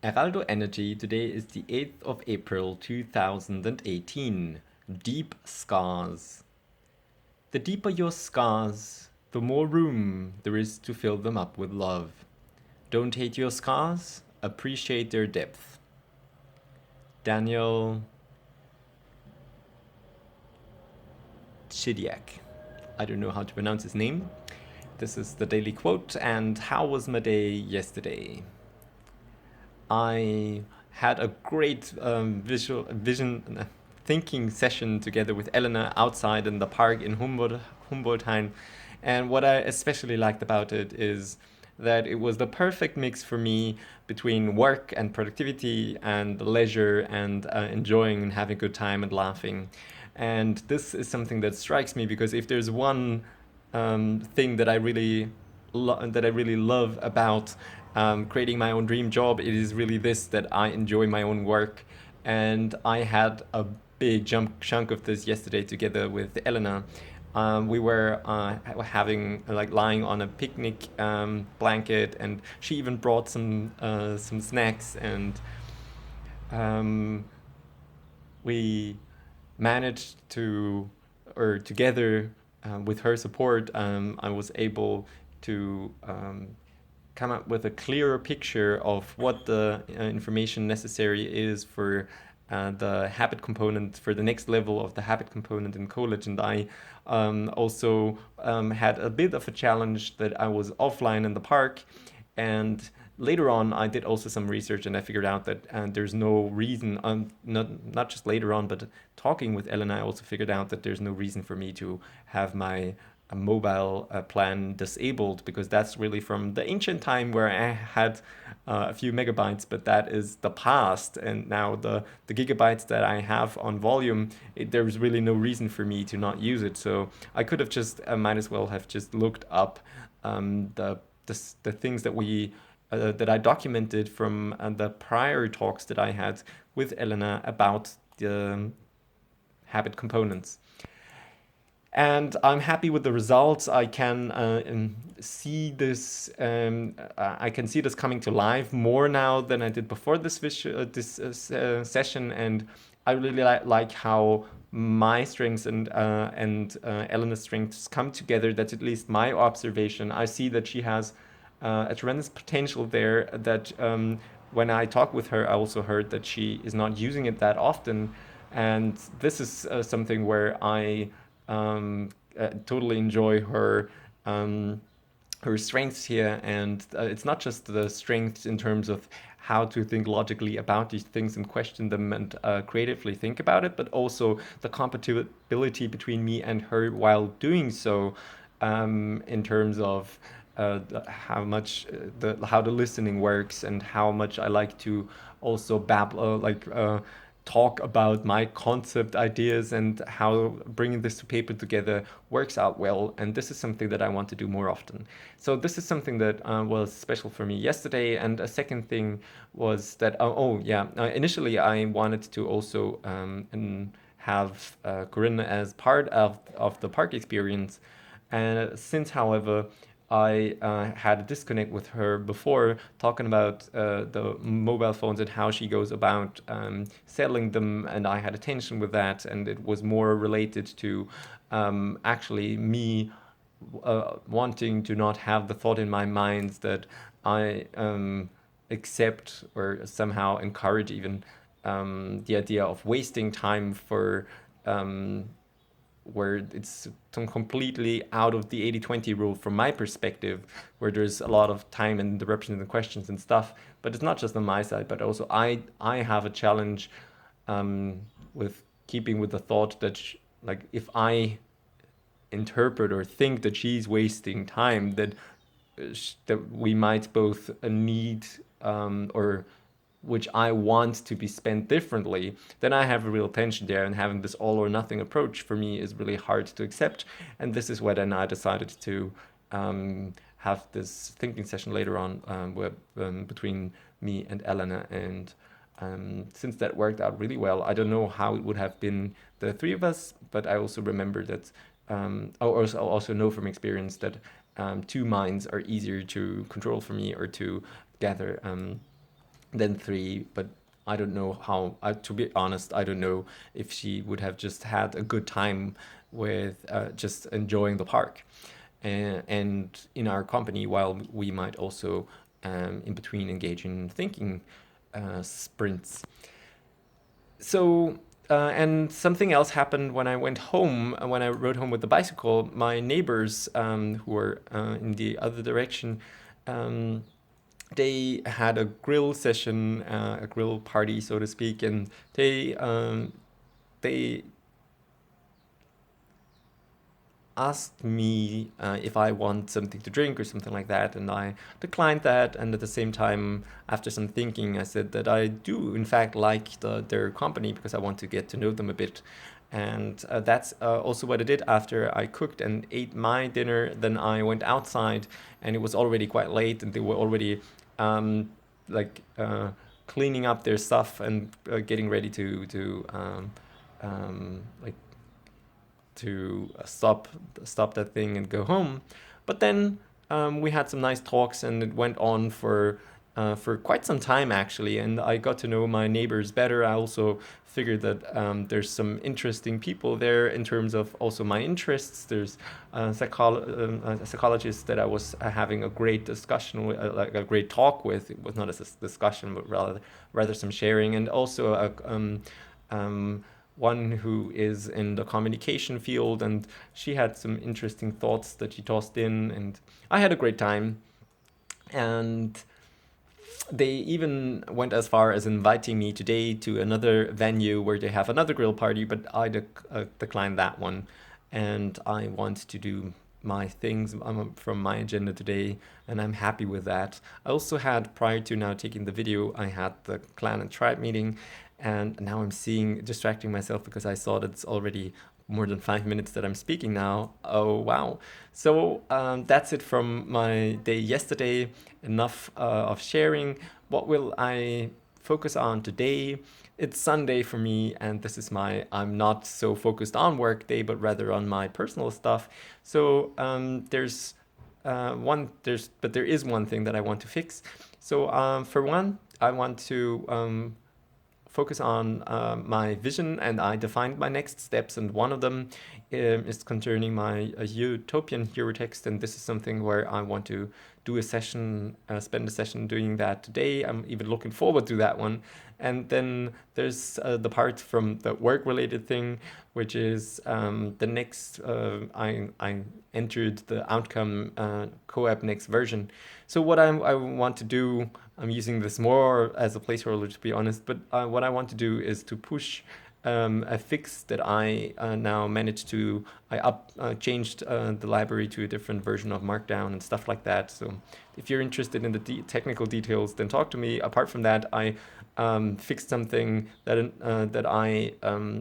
Heraldo Energy, today is the 8th of April 2018. Deep scars. The deeper your scars, the more room there is to fill them up with love. Don't hate your scars, appreciate their depth. Daniel Chidiak. I don't know how to pronounce his name. This is the daily quote, and how was my day yesterday? I had a great vision thinking session together with Elena outside in the park in Humboldthain. And what I especially liked about it is that it was the perfect mix for me between work and productivity and leisure and enjoying and having a good time and laughing. And this is something that strikes me because if there's one thing that I really love about creating my own dream job, it is really this, that I enjoy my own work. And I had a big chunk of this yesterday together with Elena. We were having like lying on a picnic blanket, and she even brought some snacks, and we managed to, or together with her support, I was able to come up with a clearer picture of what the information necessary is for the habit component, for the next level of the habit component in college. And I also had a bit of a challenge that I was offline in the park, and later on I did also some research, and I figured out that there's no reason, not just later on, but talking with Ellen, I also figured out that there's no reason for me to have my mobile plan disabled, because that's really from the ancient time where I had a few megabytes, but that is the past. And now the gigabytes that I have on volume, there's really no reason for me to not use it. So I could have just might as well have just looked up the things that we that I documented from the prior talks that I had with Elena about the habit components. And I'm happy with the results. I can see this. I can see this coming to life more now than I did before this session, and I really like how my strengths and Elena's strengths come together. That's at least my observation. I see that she has a tremendous potential there. That when I talk with her, I also heard that she is not using it that often, and this is something where I totally enjoy her strengths here. And it's not just the strengths in terms of how to think logically about these things and question them and creatively think about it, but also the compatibility between me and her while doing so, in terms of how the listening works, and how much I like to also babble, talk about my concept ideas, and how bringing this to paper together works out well. And this is something that I want to do more often. So this is something that was special for me yesterday. And a second thing was that, initially I wanted to also have Corinne as part of the park experience. And since, however, I had a disconnect with her before, talking about the mobile phones and how she goes about selling them, and I had a tension with that, and it was more related to actually me wanting to not have the thought in my mind that I accept or somehow encourage even the idea of wasting time for where it's completely out of the 80-20 rule from my perspective, where there's a lot of time and interruptions and questions and stuff. But it's not just on my side, but also I have a challenge with keeping with the thought that like if I interpret or think that she's wasting time, that we might both need or which I want to be spent differently, then I have a real tension there. And having this all or nothing approach for me is really hard to accept. And this is where then I decided to have this thinking session later on between me and Elena. And since that worked out really well, I don't know how it would have been the three of us, but I also remember that, I also know from experience that two minds are easier to control for me, or to gather then 3, but I don't know how, to be honest, I don't know if she would have just had a good time with just enjoying the park and in our company, while we might also in between engage in thinking sprints. So, and something else happened when I went home. When I rode home with the bicycle, my neighbors who were in the other direction, um, they had a grill session, a grill party, so to speak, and they asked me if I want something to drink or something like that, and I declined that. And at the same time, after some thinking, I said that I do, in fact, like their company because I want to get to know them a bit. And that's also what I did after I cooked and ate my dinner. Then I went outside, and it was already quite late, and they were already um, like cleaning up their stuff and getting ready like to stop that thing and go home. But then we had some nice talks, and it went on for quite some time actually. And I got to know my neighbors better. I also figured that there's some interesting people there in terms of also my interests. There's a psychologist that I was having a great discussion with, like a great talk with. It was not a discussion, but rather some sharing, and also um, one who is in the communication field, and she had some interesting thoughts that she tossed in, and I had a great time. And they even went as far as inviting me today to another venue where they have another grill party, but I declined that one, and I want to do my things from my agenda today, and I'm happy with that. I also had, prior to now taking the video, I had the clan and tribe meeting, and now I'm distracting myself because I saw that it's already more than 5 minutes that I'm speaking now. Oh, wow. So that's it from my day yesterday. Enough of sharing. What will I focus on today? It's Sunday for me, and this is I'm not so focused on work day, but rather on my personal stuff. So there is one thing that I want to fix. So for one, I want to focus on my vision, and I defined my next steps, and one of them is concerning my utopian hero text, and this is something where I want to do a session, spend a session doing that today. I'm even looking forward to that one. And then there's the part from the work-related thing, which is the next, I entered the outcome co-op next version. So what I want to do, I'm using this more as a placeholder to be honest, but what I want to do is to push a fix that I now managed to, changed the library to a different version of Markdown and stuff like that. So if you're interested in the technical details, then talk to me. Apart from that, I fixed something that I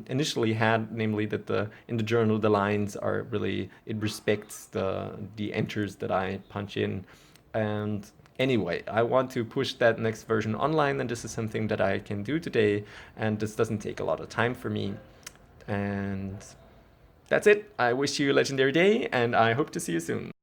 initially had, namely that in the journal the lines are really, it respects the enters that I punch in. And anyway, I want to push that next version online, and this is something that I can do today, and this doesn't take a lot of time for me. And that's it. I wish you a legendary day, and I hope to see you soon.